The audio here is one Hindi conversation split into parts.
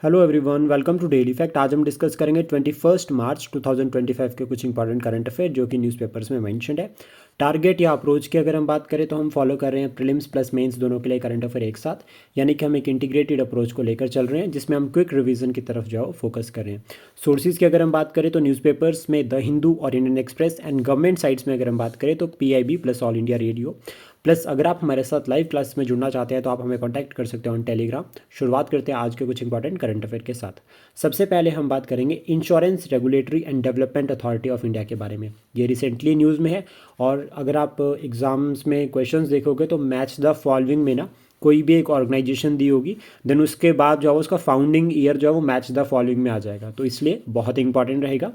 Hello everyone, welcome to daily fact. आज हम डिस्कस करेंगे 21 मार्च 2025 के कुछ इंपॉर्टेंट करंट अफेयर जो कि न्यूज़पेपर्स में मेंशन्ड है। टारगेट या अप्रोच की अगर हम बात करें तो हम फॉलो कर रहे हैं प्रीलिम्स प्लस मेंस दोनों के लिए करंट अफेयर एक साथ, यानी कि हम एक इंटीग्रेटेड अप्रोच को लेकर चल रहे हैं जिसमें हम क्विक रिवीजन की तरफ जाओ फोकस कर रहे हैं। सोर्सेज की अगर हम बात करें तो न्यूज़पेपर्स में द हिंदू और Indian express and government sites में अगर हम बात करें तो PIB plus all India radio plus. अगर आप हमारे साथ लाइव क्लास में जुड़ना चाहते हैं तो आप हमें कॉन्टैक्ट कर सकते हो ऑन टेलीग्राम। शुरुआत करते हैं आज के कुछ इंपॉर्टेंट करंट अफेयर के साथ। सबसे पहले हम बात करेंगे insurance regulatory and development authority of India के बारे में। ये रिसेंटली न्यूज़ में है और अगर आप एग्जाम्स में क्वेश्चंस देखोगे तो मैच द फॉलोइंग में ना कोई भी एक ऑर्गेनाइजेशन दी होगी, देन उसके बाद जो है उसका फाउंडिंग ईयर जो है वो मैच द फॉलोइंग में आ जाएगा, तो इसलिए बहुत इंपॉर्टेंट रहेगा।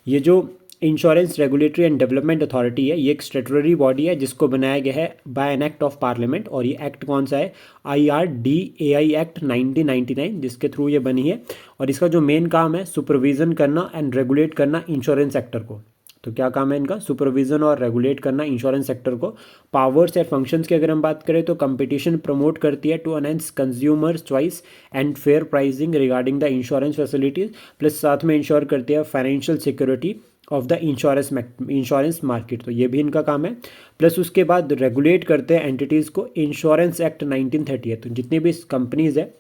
ये जो insurance regulatory and development authority है ये एक स्टेटरी बॉडी है जिसको बनाया गया है by an act of parliament. और ये एक्ट कौन सा है? IRDAI एक्ट 1999, जिसके थ्रू ये बनी है। और इसका जो मेन काम है सुपरविजन करना एंड रेगुलेट करना इंश्योरेंस सेक्टर को। तो क्या काम है इनका? सुपरविजन और रेगुलेट करना इंश्योरेंस सेक्टर को। पावर्स एंड फंक्शंस की अगर हम बात करें तो कंपटीशन प्रमोट करती है to enhance consumers choice and fair pricing regarding the insurance facilities, plus साथ में इंश्योर करती है financial security of the insurance market, तो ये भी इनका काम है। प्लस उसके बाद रेगुलेट करते हैं एंटिटीज़ को इंश्योरेंस एक्ट 1938, तो जितनी भी कंपनीज है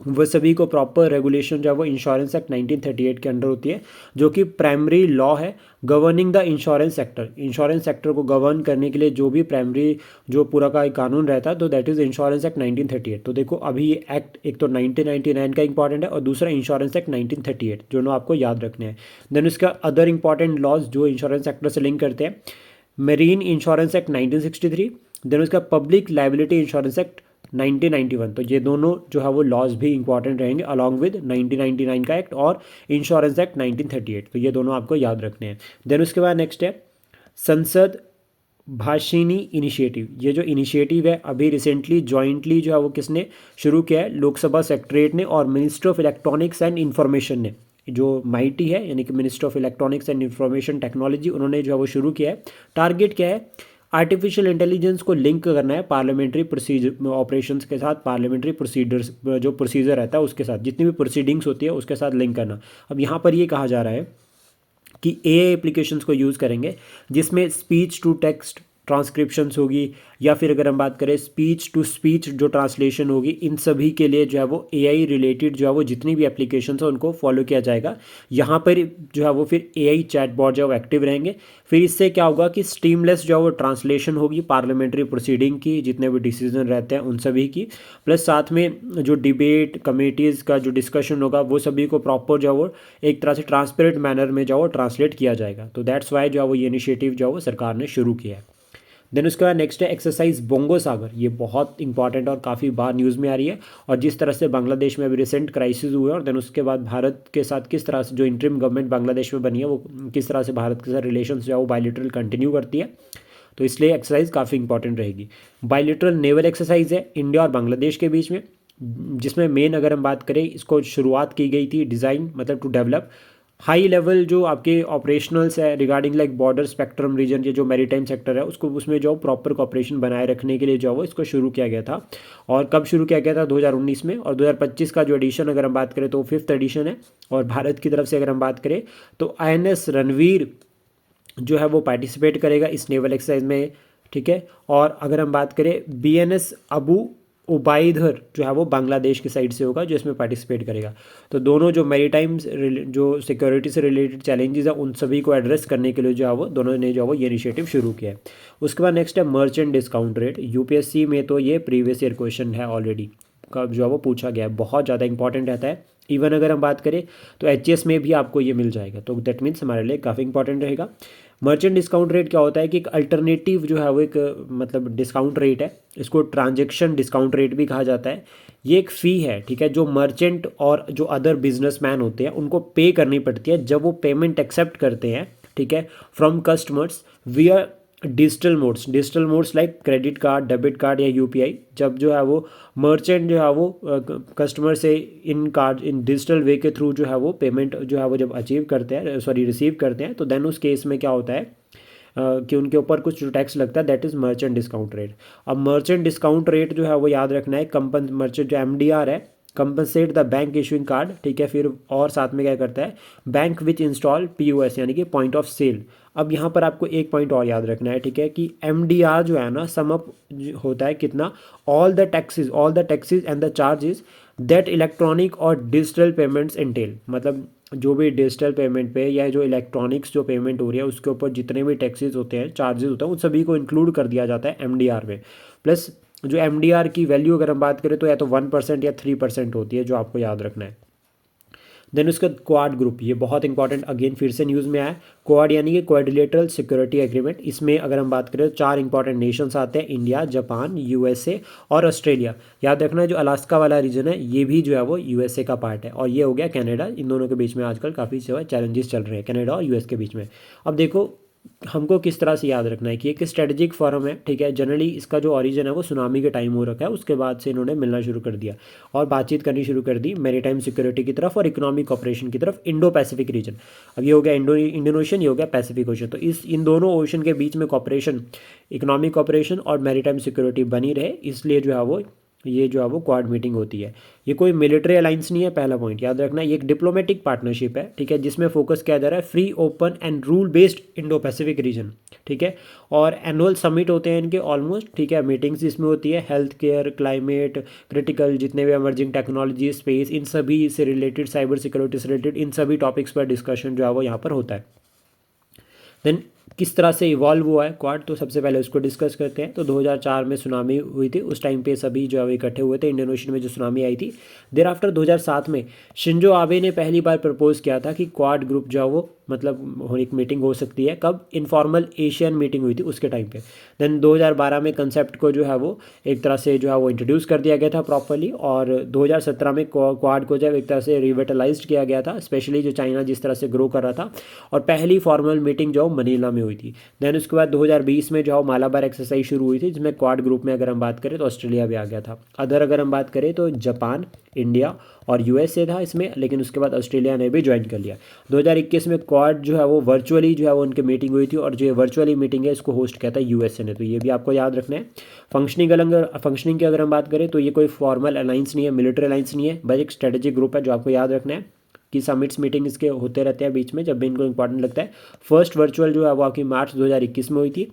वो सभी को प्रॉपर रेगुलेशन जो है वो इंश्योरेंस एक्ट 1938 के अंडर होती है, जो कि प्राइमरी लॉ है governing the insurance sector. Insurance sector को गवर्न करने के लिए जो भी प्राइमरी जो पूरा का एक कानून रहता है तो दैट इज़ इंश्योरेंस एक्ट 1938। तो देखो अभी ये एक्ट एक तो 1999 का इंपॉर्टेंट है और दूसरा इंश्योरेंस एक्ट 1938, दोनों आपको याद रखने हैं। देन उसका अदर इंपॉर्टेंट लॉज जो इंश्योरेंस सेक्टर से लिंक करते हैं, मेरीन इंश्योरेंस एक्ट 1963, देन उसका पब्लिक लाइबिलिटी इंश्योरेंस एक्ट 1991। तो ये दोनों जो है वो लॉज भी इंपॉर्टेंट रहेंगे अलॉन्ग विद 1999 का एक्ट और इंश्योरेंस एक्ट 1938, तो ये दोनों आपको याद रखने हैं। देन उसके बाद नेक्स्ट है संसद भाषिनी इनिशिएटिव। ये जो इनिशिएटिव है अभी रिसेंटली जॉइंटली जो है वो किसने शुरू किया है? लोकसभा सेक्रेटरीट ने और minister of electronics and information ने, जो माइटी है यानी कि minister of electronics and information technology, उन्होंने जो है वो शुरू किया है। टारगेट क्या है? आर्टिफिशियल इंटेलिजेंस को लिंक करना है पार्लियामेंट्री प्रोसीजर ऑपरेशंस के साथ, पार्लियामेंट्री प्रोसीडर्स जो प्रोसीजर रहता है उसके साथ, जितनी भी प्रोसीडिंग्स होती है उसके साथ लिंक करना। अब यहाँ पर ये कहा जा रहा है कि AI एप्लीकेशंस को यूज़ करेंगे जिसमें स्पीच टू टेक्स्ट ट्रांसक्रिप्शंस होगी, या फिर अगर हम बात करें स्पीच टू स्पीच जो ट्रांसलेशन होगी, इन सभी के लिए जो है वो AI रिलेटेड जो है वो जितनी भी एप्लीकेशंस है उनको फॉलो किया जाएगा। यहाँ पर जो है वो फिर AI चैटबॉट जो है वो एक्टिव रहेंगे। फिर इससे क्या होगा कि स्टीमलेस जो है वो ट्रांसलेशन होगी पार्लियामेंट्री प्रोसीडिंग की, जितने भी डिसीजन रहते हैं उन सभी की, प्लस साथ में जो डिबेट कमेटीज़ का जो डिस्कशन होगा वो सभी को प्रॉपर जो है वो एक तरह से ट्रांसपेरेंट मैनर में जो है वो ट्रांसलेट किया जाएगा। तो दैट्स वाई जो है वो ये इनिशिएटिव जो है वो सरकार ने शुरू किया है। देन उसके बाद नेक्स्ट है एक्सरसाइज बोंगो सागर। ये बहुत इंपॉर्टेंट और काफ़ी बार न्यूज़ में आ रही है, और जिस तरह से बांग्लादेश में अभी रिसेंट क्राइसिस हुए और देन उसके बाद भारत के साथ किस तरह से जो इंटरिम गवर्नमेंट बांग्लादेश में बनी है वो किस तरह से भारत के साथ रिलेशन जो है वो बायलिटरल कंटिन्यू करती है, तो इसलिए एक्सरसाइज काफ़ी इंपॉर्टेंट रहेगी। बायलिटरल नेवल एक्सरसाइज है इंडिया और बांग्लादेश के बीच में, जिसमें मेन अगर हम बात करें इसको शुरुआत की गई थी डिज़ाइन मतलब टू डेवलप हाई लेवल जो आपके ऑपरेशनल्स है regarding like border spectrum region, ये जो मैरीटाइम सेक्टर है उसको उसमें जो प्रॉपर कॉपरेशन बनाए रखने के लिए जो है वो इसको शुरू किया गया था। और कब शुरू किया गया था? 2019 में। और 2025 का जो एडिशन अगर हम बात करें तो 5th एडिशन है। और भारत की तरफ से अगर हम बात करें तो INS रणवीर जो है वो पार्टिसिपेट करेगा इस नेवल एक्सरसाइज में, ठीक है। और अगर हम बात करें BNS अबू उबाइदर जो है वो बांग्लादेश की साइड से होगा जो इसमें पार्टिसिपेट करेगा। तो दोनों जो मैरीटाइम जो सिक्योरिटी से रिलेटेड चैलेंजेस है उन सभी को एड्रेस करने के लिए जो है वो दोनों ने जो है वो ये इनिशिएटिव शुरू किया है। उसके बाद नेक्स्ट है मर्चेंट डिस्काउंट रेट। UPSC में तो ये प्रीवियस ईयर क्वेश्चन है ऑलरेडी, कब जो है वो पूछा गया है, बहुत ज़्यादा इंपॉर्टेंट रहता है। इवन अगर हम बात करें तो HS में भी आपको ये मिल जाएगा, तो दैट मीन्स हमारे लिए काफ़ी इंपॉर्टेंट रहेगा। मर्चेंट डिस्काउंट रेट क्या होता है कि एक अल्टरनेटिव जो है वो एक मतलब डिस्काउंट रेट है, इसको ट्रांजैक्शन डिस्काउंट रेट भी कहा जाता है। ये एक फ़ी है, ठीक है, जो मर्चेंट और जो अदर बिजनेसमैन होते हैं उनको पे करनी पड़ती है जब वो पेमेंट एक्सेप्ट करते हैं, ठीक है, फ्रॉम कस्टमर्स विया digital modes like credit card, debit card या UPI। जब जो है वो मर्चेंट जो है वो कस्टमर से इन डिजिटल वे के थ्रू जो है वो पेमेंट जो है वो जब रिसीव करते हैं तो देन उस केस में क्या होता है कि उनके ऊपर कुछ जो टैक्स लगता है that is merchant discount rate. अब मर्चेंट डिस्काउंट रेट जो है वो याद रखना है, मर्चेंट जो MDR है compensate the bank issuing card, ठीक है। फिर और साथ में क्या करता है, बैंक विच इंस्टॉल POS यानी कि पॉइंट ऑफ सेल। अब यहाँ पर आपको एक पॉइंट और याद रखना है, ठीक है, कि MDR जो है ना, सम अप होता है कितना, all the taxes and the charges that electronic और डिजिटल पेमेंट्स एंटेल। मतलब जो भी डिजिटल पेमेंट पे या जो इलेक्ट्रॉनिक्स जो पेमेंट हो रही है उसके ऊपर जितने भी टैक्सेस होते हैं, चार्जेस होते हैं, उन सभी को इंक्लूड कर दिया जाता है MDR में। प्लस जो MDR की वैल्यू अगर हम बात करें तो या तो 1% या 3% होती है, जो आपको याद रखना है। देन उसका क्वाड ग्रुप, ये बहुत इंपॉर्टेंट, अगेन फिर से न्यूज़ में आया। क्वाड यानी कि क्वाड्रिलेटरल सिक्योरिटी एग्रीमेंट। इसमें अगर हम बात करें तो 4 इंपॉर्टेंट नेशंस आते हैं, इंडिया, जापान, USA और ऑस्ट्रेलिया। याद रखना है जो अलास्का वाला रीजन है ये भी जो है वो USA का पार्ट है। और ये हो गया कनाडा। इन दोनों के बीच में आजकल काफ़ी जो है चैलेंजेस चल रहे हैं, कनाडा और US के बीच में। अब देखो हमको किस तरह से याद रखना है कि एक स्ट्रेटेजिक फॉरम है, ठीक है। जनरली इसका जो ओरिजिन है वो सुनामी के टाइम हो रखा है, उसके बाद से इन्होंने मिलना शुरू कर दिया और बातचीत करनी शुरू कर दी मैरीटाइम सिक्योरिटी की तरफ और इकोनॉमिक ऑपरेशन की तरफ, इंडो पैसिफिक रीजन। अब ये हो गया इंडियन ओशन, ये हो गया पैसिफिक ओशन। तो इन दोनों ओशन के बीच में कॉपरेशन, इकोनॉमिक ऑपरेशन और मैरीटाइम सिक्योरिटी बनी रहे, इसलिए जो है वो ये जो है वो क्वाड मीटिंग होती है। ये कोई मिलिट्री अलाइंस नहीं है, पहला पॉइंट याद रखना। ये एक डिप्लोमेटिक पार्टनरशिप है, ठीक है, जिसमें फोकस किया जा रहा है free, open and rule based Indo Pacific region, ठीक है। और एनुअल समिट होते हैं इनके ऑलमोस्ट, ठीक है। मीटिंग्स इसमें होती है हेल्थ केयर, क्लाइमेट, क्रिटिकल जितने भी इमर्जिंग टेक्नोलॉजी, स्पेस, इन सभी से रिलेटेड, साइबर सिक्योरिटी से रिलेटेड, इन सभी टॉपिक्स पर डिस्कशन जो है वो यहाँ पर होता है। देन किस तरह से इवॉल्व हुआ है क्वाड, तो सबसे पहले उसको डिस्कस करते हैं। तो 2004 में सुनामी हुई थी, उस टाइम पे सभी जो है इकट्ठे हुए थे इंडियन ओशन में जो सुनामी आई थी। देर आफ्टर 2007 में शिंजो आबे ने पहली बार प्रपोज किया था कि क्वाड ग्रुप जो है वो मतलब एक मीटिंग हो सकती है। कब? इनफॉर्मल एशियन मीटिंग हुई थी उसके टाइम पे। देन 2012 में कंसेप्ट को जो है वो एक तरह से जो है वो इंट्रोड्यूस कर दिया गया था प्रॉपर्ली, और 2017 में क्वाड को जब एक तरह से रिविटलाइज किया गया था, स्पेशली जो चाइना जिस तरह से ग्रो कर रहा था, और पहली फॉर्मल मीटिंग जो मनीला में हुई थी। देन उसके बाद 2020 में जो मालाबार एक्सरसाइज शुरू हुई थी, जिसमें क्वाड ग्रुप में अगर हम बात करें तो ऑस्ट्रेलिया भी आ गया था। अदर अगर हम बात करें तो जापान, इंडिया और USA था इसमें, लेकिन उसके बाद ऑस्ट्रेलिया ने भी ज्वाइन कर लिया। 2021 में क्वाड जो है वो वर्चुअली जो है वो उनकी मीटिंग हुई थी, और जो वर्चुअली मीटिंग है इसको होस्ट किया था USA ने, तो ये भी आपको याद रखना है। फंक्शनिंग की अगर हम बात करें तो ये कोई फॉर्मल अलाइंस नहीं है, मिलिट्री अलाइंस नहीं है, बस एक स्ट्रेटेजिक ग्रुप है जो आपको याद रखना है कि समिट्स मीटिंग इसके होते रहते हैं बीच में जब भी इनको इंपॉर्टेंट लगता है। फर्स्ट वर्चुअल जो है वो आपकी मार्च 2021 में हुई थी,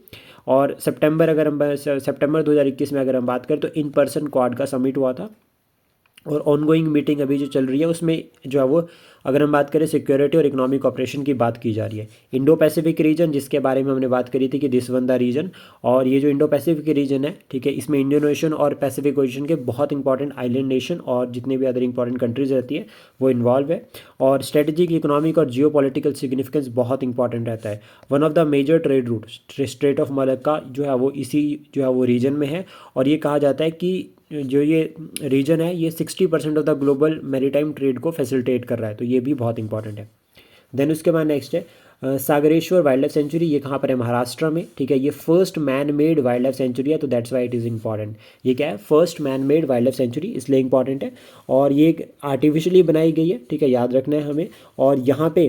और सितंबर 2021 में अगर हम बात करें तो इन पर्सन क्वाड का समिट हुआ था। और ऑनगोइंग मीटिंग अभी जो चल रही है उसमें जो है वो अगर हम बात करें सिक्योरिटी और इकोनॉमिक ऑपरेशन की बात की जा रही है। इंडो पैसिफिक रीजन जिसके बारे में हमने बात करी थी कि दिस वन द रीजन, और ये जो इंडो पैसिफिक रीजन है, ठीक है, इसमें इंडियन ओशन और पैसिफिक ओशन के बहुत इंपॉर्टेंट आइलैंड नेशन और जितने भी अदर इंपॉर्टेंट कंट्रीज रहती है वो इन्वॉल्व है। और स्ट्रेटेजिक, इकोनॉमिक और जियो पॉलिटिकल सिग्निफिकेंस बहुत इंपॉर्टेंट रहता है। One of the major trade route strait of Malacca जो है वो इसी जो है वो रीजन में है, और ये कहा जाता है कि जो ये रीजन है ये 60% of the global maritime trade को फैसिलिटेट कर रहा है, तो ये भी बहुत इंपॉर्टेंट है। देन उसके बाद नेक्स्ट है सागरेश्वर वाइल्ड लाइफ सेंचुरी। ये कहाँ पर है? महाराष्ट्र में, ठीक है। ये first man made wild life sanctuary है, तो that's why it is important. ये क्या है? First man made wild life sanctuary, इसलिए इंपॉर्टेंट है। और ये एक आर्टिफिशियली बनाई गई है, ठीक है, याद रखना है हमें। और यहाँ पे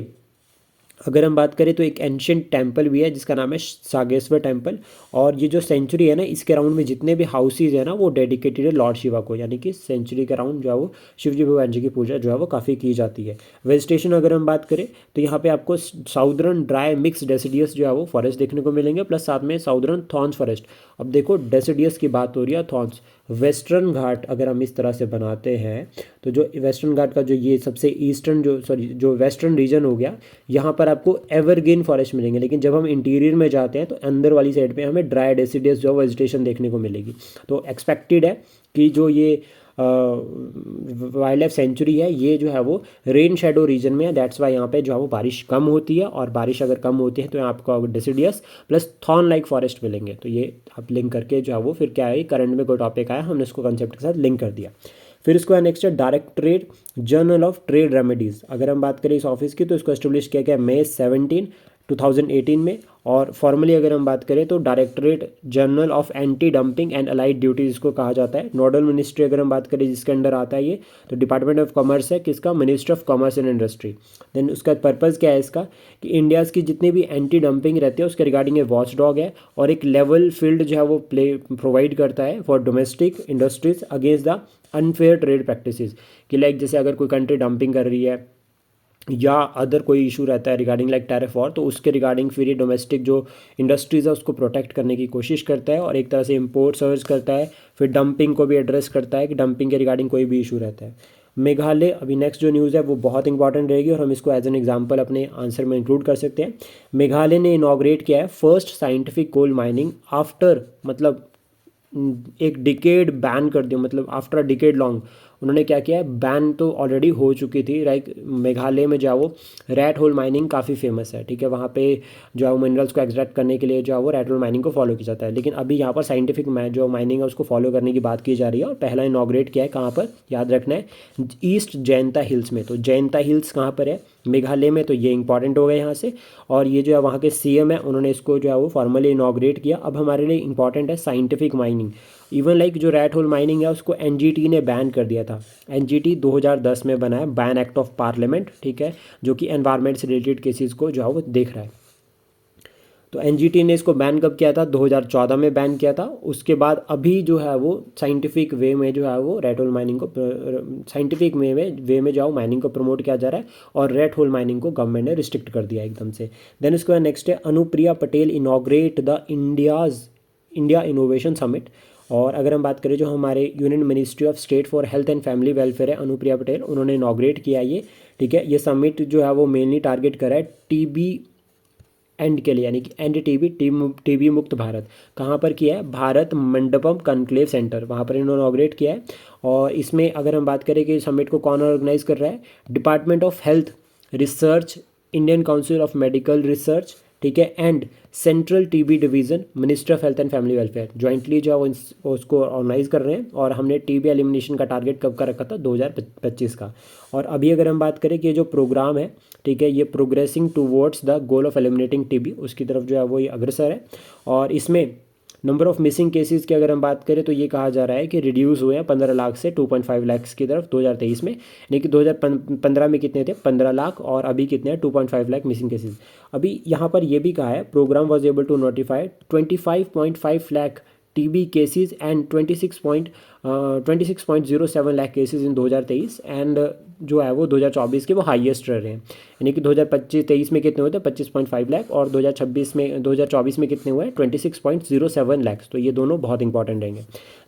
अगर हम बात करें तो एक एंशियंट टेम्पल भी है जिसका नाम है सागेश्वर टेम्पल, और ये जो सेंचुरी है ना इसके अराउंड में जितने भी हाउसेज है ना वो डेडिकेटेड है लॉर्ड शिवा को, यानी कि सेंचुरी के अराउंड जो है वो शिव जी भगवान जी की पूजा जो है वो काफ़ी की जाती है। वेजिटेशन अगर हम बात करें तो यहाँ पे आपको साउदर्न ड्राई मिक्स डेसिडियस जो है वो फॉरेस्ट देखने को मिलेंगे, प्लस साथ में साउदर्न थॉर्न्स फॉरेस्ट। अब देखो डेसिडियस की बात हो रही है, थॉर्न्स वेस्टर्न घाट अगर हम इस तरह से बनाते हैं तो जो वेस्टर्न घाट का जो ये सबसे ईस्टर्न जो वेस्टर्न रीजन हो गया, यहाँ पर आपको एवरग्रीन फॉरेस्ट मिलेंगे। लेकिन जब हम इंटीरियर में जाते हैं तो अंदर वाली साइड पे हमें ड्राई डेसिडियस जो वेजिटेशन देखने को मिलेगी। तो एक्सपेक्टेड है कि जो ये वाइल्ड लाइफ सेंचुरी है ये जो है वो रेन शेडो रीजन में है, दैट्स वाई यहाँ पे जो है वो बारिश कम होती है, और बारिश अगर कम होती है तो यहाँ आपको deciduous plus thorn like forest मिलेंगे। तो ये आप लिंक करके जो है वो फिर क्या है, करंट में कोई टॉपिक आया हमने उसको कंसेप्ट के साथ लिंक कर दिया। फिर इसको नेक्स्ट है directorate general of trade remedies. अगर हम बात करें इस ऑफिस की तो इसको एस्टेब्लिश किया गया May 17, 2018 में, और फॉर्मली अगर हम बात करें तो directorate general of anti dumping and allied duties इसको कहा जाता है। नोडल मिनिस्ट्री अगर हम बात करें जिसके अंडर आता है ये, तो डिपार्टमेंट ऑफ कॉमर्स है, किसका, ministry of commerce and industry. Then उसका पर्पज़ क्या है इसका, कि इंडियाज़ की जितनी भी एंटी डंपिंग रहती है उसके रिगार्डिंग ये वॉच डॉग है, और एक लेवल फील्ड जो है वो प्रोवाइड करता है for domestic industries against the unfair trade practices. कि लाइक जैसे अगर कोई कंट्री डंपिंग कर रही है या अदर कोई इशू रहता है रिगार्डिंग लाइक टैरिफ वॉर, तो उसके रिगार्डिंग फिर ये डोमेस्टिक जो इंडस्ट्रीज़ है उसको प्रोटेक्ट करने की कोशिश करता है, और एक तरह से इंपोर्ट सर्च करता है, फिर डंपिंग को भी एड्रेस करता है कि डंपिंग के रिगार्डिंग कोई भी इशू रहता है। मेघालय, अभी नेक्स्ट जो न्यूज़ है वो बहुत इंपॉर्टेंट रहेगी और हम इसको एज एन एग्जांपल अपने आंसर में इंक्लूड कर सकते हैं। मेघालय ने इनॉग्रेट किया है first scientific coal mining after, मतलब एक डिकेड बैन कर दिया, मतलब आफ्टर अ डिकेड लॉन्ग उन्होंने क्या किया है, बैन तो ऑलरेडी हो चुकी थी। लाइक मेघालय में जो है वो रैट होल माइनिंग काफ़ी फेमस है, ठीक है, वहाँ पे जो है वो मिनरल्स को एक्सट्रैक्ट करने के लिए जो है वो रैट होल माइनिंग को फॉलो किया जाता है। लेकिन अभी यहाँ पर साइंटिफिक जो माइनिंग है उसको फॉलो करने की बात की जा रही है, और पहला इनॉग्रेट किया है कहाँ पर, याद रखना है, ईस्ट जैंता हिल्स में। तो जैंता हिल्स कहाँ पर है, मेघालय में, तो ये इंपॉर्टेंट हो गया यहाँ से। और ये जो है वहाँ के सीएम है, उन्होंने इसको जो है वो फॉर्मली इनॉग्रेट किया। अब हमारे लिए इंपॉर्टेंट है साइंटिफिक माइनिंग। इवन लाइक जो रैट होल माइनिंग है उसको एनजीटी ने बैन कर दिया था। एनजीटी 2010 में बना है, बैन एक्ट ऑफ पार्लियामेंट, ठीक है, जो कि एनवायरनमेंट से रिलेटेड केसेस को जो है वो देख रहा है। तो एनजीटी ने इसको बैन कब किया था, 2014 में बैन किया था। उसके बाद अभी जो है वो साइंटिफिक वे में जो है वो रेड होल माइनिंग को साइंटिफिक वे में जो है माइनिंग को प्रमोट किया जा रहा है, और रेड होल माइनिंग को गवर्नमेंट ने रिस्ट्रिक्ट कर दिया एकदम से। देन उसके बाद नेक्स्ट है Anupriya Patel inaugurate the India innovation summit. और अगर हम बात करें जो हमारे union ministry of state for health and family welfare है, अनुप्रिया पटेल, उन्होंने इनॉग्रेट किया ये, ठीक है। ये समिट जो है वो मेनली टारगेट कर रहा है टीबी एंड के लिए, यानी कि एंड टीबी मुक्त भारत। कहाँ पर किया है, भारत मंडपम कॉन्क्लेव सेंटर, वहाँ पर इन्होंने इनॉग्रेट किया है। और इसमें अगर हम बात करें कि समिट को कौन ऑर्गेनाइज कर रहा है, department of health research, Indian council of medical research, ठीक है, and central TB division, ministry of health and family welfare jointly जो है वो उसको ऑर्गेनाइज कर रहे हैं। और हमने टीबी एलिमिनेशन का टारगेट कब का रखा था, 2025 का। और अभी अगर हम बात करें कि ये जो प्रोग्राम है, ठीक है, ये progressing towards the goal of eliminating TB, उसकी तरफ जो है वो ये अग्रसर है। और इसमें नंबर ऑफ मिसिंग केसेस की अगर हम बात करें तो ये कहा जा रहा है कि रिड्यूस हुए हैं 15 लाख से 2.5 लाख की तरफ 2023 में, यानी कि 2015 में कितने थे, 15 लाख, और अभी कितने हैं, 2.5 लाख मिसिंग केसेस। अभी यहाँ पर ये भी कहा है, programme was able to notify 25.5 lakh TB cases and 26.07 lakh cases in 2023, and जो है वो 2024 के वो हाईएस्ट रह रहे हैं। यानी कि 2025-23 में कितने हुए थे, 25.5 लाख, और 2024 में कितने हुए, 26.07 लाख। तो ये दोनों बहुत इंपॉर्टेंट रहेंगे।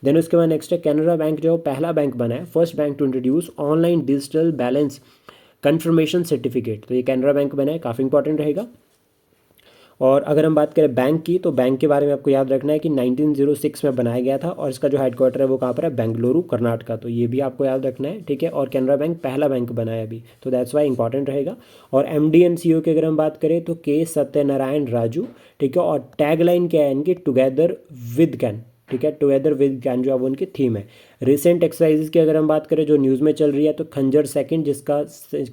देन उसके बाद नेक्स्ट है कैनरा बैंक, जो पहला बैंक बना है, first bank to introduce online digital balance confirmation certificate. तो ये कैनरा बैंक बना है, काफ़ी इंपॉर्टेंट रहेगा। और अगर हम बात करें बैंक की, तो बैंक के बारे में आपको याद रखना है कि 1906 में बनाया गया था, और इसका जो हेडक्वार्टर है वो कहाँ पर है, बेंगलुरु कर्नाटका। तो ये भी आपको याद रखना है, ठीक है। और कैनरा बैंक पहला बैंक बना है अभी, तो दैट्स वाई इंपॉर्टेंट रहेगा। और एमडी एंड सीईओ की अगर हम बात करें तो के सत्यनारायण राजू, ठीक है। और टैगलाइन क्या है इनकी, टुगेदर विद कैन, ठीक है, टुगेदर विद कैन जो है वो उनकी थीम है। रिसेंट एक्सरसाइजेज की अगर हम बात करें जो न्यूज़ में चल रही है, तो खंजर सेकंड, जिसका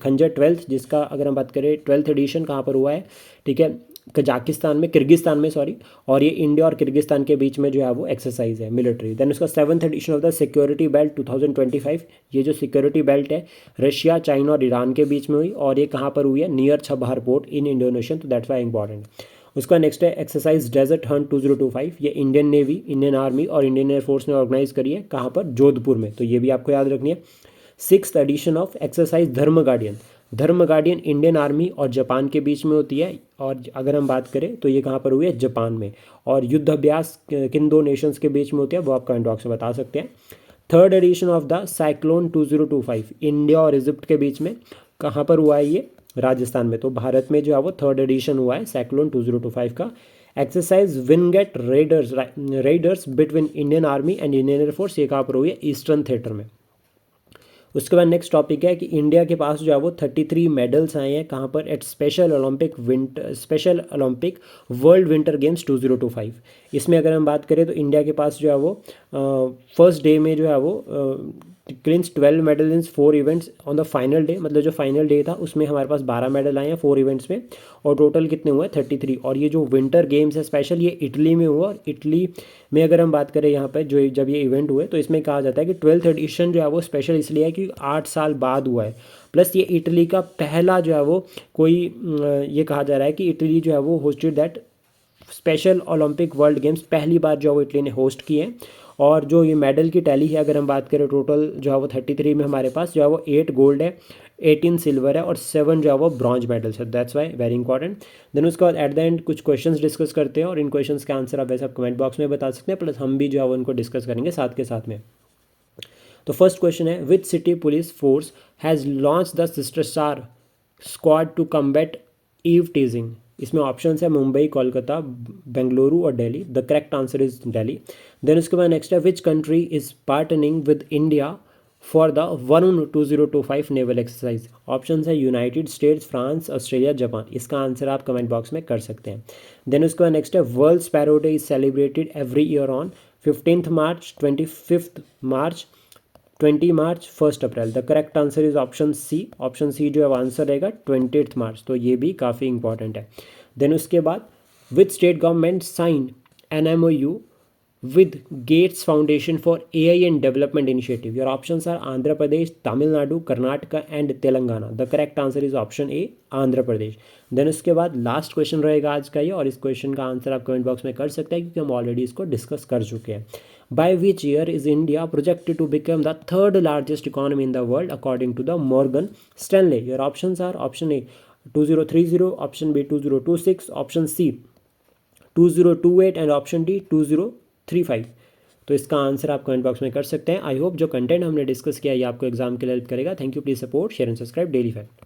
खंजर 12th, जिसका अगर हम बात करें 12th एडिशन कहाँ पर हुआ है, ठीक है, कजाकिस्तान में, किर्गिस्तान में, सॉरी। और ये इंडिया और किर्गिस्तान के बीच में जो है वो एक्सरसाइज है मिलिट्री। देन उसका 7th edition of the security belt 2025, ये जो सिक्योरिटी बेल्ट है रशिया, चाइना और ईरान के बीच में हुई, और ये कहाँ पर हुई है, near Chabahar port in Indonesia. तो दैट्स वाई इंपॉर्टेंट। उसका नेक्स्ट है एक्सरसाइज डेजर्ट हंट 2025, ये इंडियन नेवी, इंडियन आर्मी और इंडियन एयरफोर्स ने ऑर्गेनाइज करी है, कहाँ पर, जोधपुर में। तो ये भी आपको याद रखनी है। 6th एडिशन ऑफ एक्सरसाइज धर्म गार्डियन, धर्म गार्डियन इंडियन आर्मी और जापान के बीच में होती है, और अगर हम बात करें तो ये कहाँ पर हुई है, जापान में। और युद्ध अभ्यास किन दो नेशंस के बीच में होती है वो आप कमेंट बॉक्स में बता सकते हैं। 3rd edition of the cyclone 2025, India और इजिप्ट के बीच में, कहाँ पर हुआ है ये, राजस्थान में। तो भारत में जो है वो 3rd एडिशन हुआ है साइक्लोन 2025 का। Exercise Wingate readers between Indian army and Indian air force, ये कहाँ पर हुई है, ईस्टर्न थिएटर में। उसके बाद नेक्स्ट टॉपिक है कि इंडिया के पास जो है वो 33 मेडल्स आए हैं, कहाँ पर, at special Olympic world winter games 2025। इसमें अगर हम बात करें तो इंडिया के पास जो है वो फर्स्ट डे में जो है वो clinch 12 medal in 4 events on the final day, मतलब जो फाइनल डे था उसमें हमारे पास 12 मेडल आए हैं 4 इवेंट्स में, और टोटल कितने हुए 33। और ये जो विंटर गेम्स है स्पेशल ये इटली में हुआ, और इटली में अगर हम बात करें यहाँ पर जो जब ये इवेंट हुए तो इसमें कहा जाता है कि 12th एडिशन जो है वो स्पेशल इसलिए है कि 8 साल बाद हुआ है, प्लस ये इटली का पहला जो है वो कोई ये कहा जा रहा है कि इटली जो है वो hosted that special Olympic world games, पहली बार जो है वो इटली ने होस्ट किए हैं। और जो ये मेडल की टैली है अगर हम बात करें टोटल जो है वो 33 में हमारे पास जो है वो 8 गोल्ड है, 18 सिल्वर है और 7 जो है वो ब्रॉन्ज मेडल्स है, that's why very important. Then उसके बाद एट द एंड कुछ क्वेश्चंस डिस्कस करते हैं, और इन क्वेश्चंस का आंसर आप वैसे आप कमेंट बॉक्स में बता सकते हैं, प्लस हम भी जो है वो उनको डिस्कस करेंगे साथ के साथ में। तो फर्स्ट क्वेश्चन है, which city police force has launch the sister star squad to combat eve teasing. इसमें ऑप्शन है मुंबई, कोलकाता, बेंगलुरु और Delhi. The correct answer is Delhi. Then उसके बाद नेक्स्ट है, which country is partnering with India for the Varun 2025 naval exercise. Option है United States, France, Australia, Japan. इसका आंसर आप कमेंट बॉक्स में कर सकते हैं। देन उसके बाद नेक्स्ट है, world sparrow day is celebrated every year on 15th March, 25th March, 20 March, 1 April. The correct answer is option C. Option C जो है आंसर रहेगा 20th मार्च, तो ये भी काफ़ी इंपॉर्टेंट है। देन उसके बाद, with state government sign an MOU with Gates Foundation for AI and Development Initiative. Your options are Andhra Pradesh, Tamil Nadu, Karnataka and Telangana. The correct answer is option A, Andhra Pradesh. Then उसके बाद लास्ट क्वेश्चन रहेगा आज का ये, और इस क्वेश्चन का आंसर आप कमेंट बॉक्स में कर सकते हैं क्योंकि हम ऑलरेडी इसको डिस्कस कर चुके हैं। By which year is India projected to become the third largest economy in the world according to the Morgan Stanley. Your options are option A 2030, option B 2026, option C 2028 and option D 2035। तो इसका आंसर आप कमेंट बॉक्स में कर सकते हैं। आई होप जो कंटेंट हमने डिस्कस किया ये आपको एग्जाम के लिए हेल्प करेगा। Thank you, please support, share and subscribe daily fact.